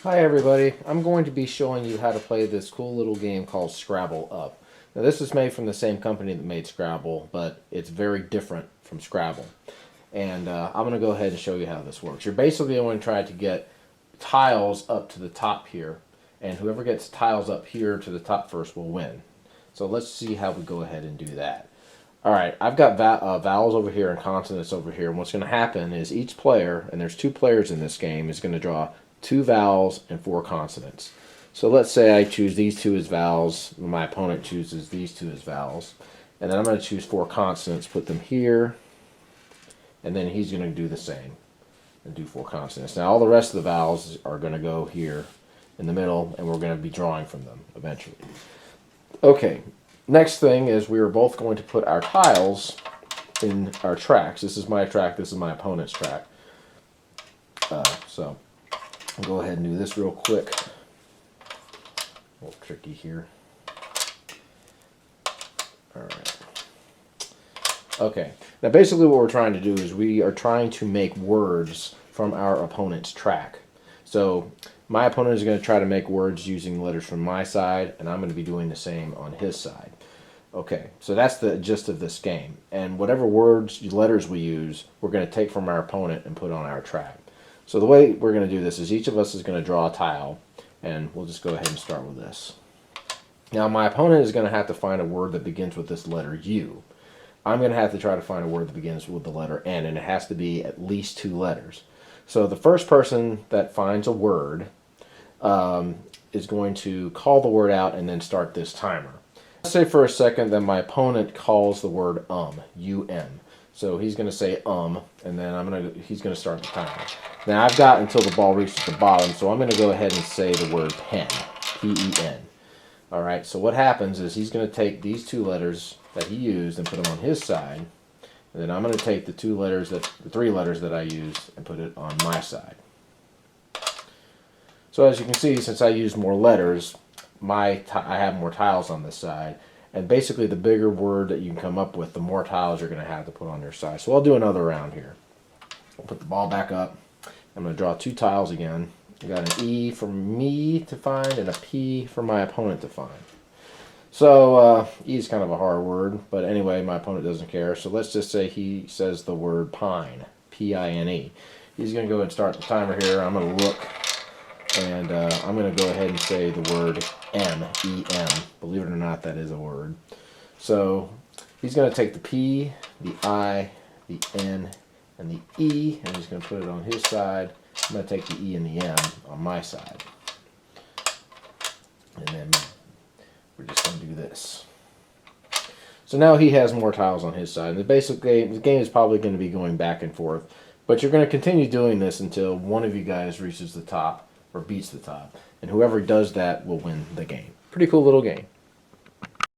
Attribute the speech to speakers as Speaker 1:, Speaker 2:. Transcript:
Speaker 1: Hi everybody, I'm going to be showing you how to play this cool little game called Scrabble Up. Now this is made from the same company that made Scrabble, but it's very different from Scrabble. And I'm going to go ahead and show you how this works. You're basically going to try to get tiles up to the top here, and whoever gets tiles up here to the top first will win. So let's see how we go ahead and do that. Alright, I've got vowels over here and consonants over here, and what's going to happen is each player, and there's 2 players in this game, is going to draw 2 vowels and 4 consonants. So let's say I choose these 2 as vowels, my opponent chooses these 2 as vowels, and then I'm going to choose 4 consonants, put them here, and then he's going to do the same and do 4 consonants. Now all the rest of the vowels are going to go here in the middle, and we're going to be drawing from them eventually. Okay, next thing is we are both going to put our tiles in our tracks. This is my track, this is my opponent's track. So I'll go ahead and do this real quick. A little tricky here. Alright. Okay, now basically what we're trying to do is we are trying to make words from our opponent's track. So my opponent is going to try to make words using letters from my side, and I'm going to be doing the same on his side. Okay, so that's the gist of this game. And whatever words, letters we use, we're going to take from our opponent and put on our track. So the way we're going to do this is each of us is going to draw a tile, and we'll just go ahead and start with this. Now my opponent is going to have to find a word that begins with this letter U. I'm going to have to try to find a word that begins with the letter N, and it has to be at least 2 letters. So the first person that finds a word is going to call the word out and then start this timer. Let's say for a second that my opponent calls the word U-M. So he's going to say and then he's going to start the timer. Now I've got until the ball reaches the bottom, so I'm going to go ahead and say the word pen, P-E-N. Alright, so what happens is he's going to take these 2 letters that he used and put them on his side, and then I'm going to take the 3 letters that I used and put it on my side. So as you can see, since I used more letters, I have more tiles on this side, and basically the bigger word that you can come up with, the more tiles you're going to have to put on your side. So I'll do another round here. I'll put the ball back up. I'm going to draw 2 tiles again. I got an E for me to find and a P for my opponent to find. So E is kind of a hard word, but anyway, my opponent doesn't care. So let's just say he says the word pine, P-I-N-E. He's going to go ahead and start the timer here. I'm going to look, and I'm going to go ahead and say the word M-E-M. Believe it or not, that is a word. So he's going to take the P, the I, the N, and the E, and he's going to put it on his side. I'm going to take the E and the M on my side. And then we're just going to do this. So now he has more tiles on his side. And the game is probably going to be going back and forth. But you're going to continue doing this until one of you guys reaches the top or beats the top. And whoever does that will win the game. Pretty cool little game.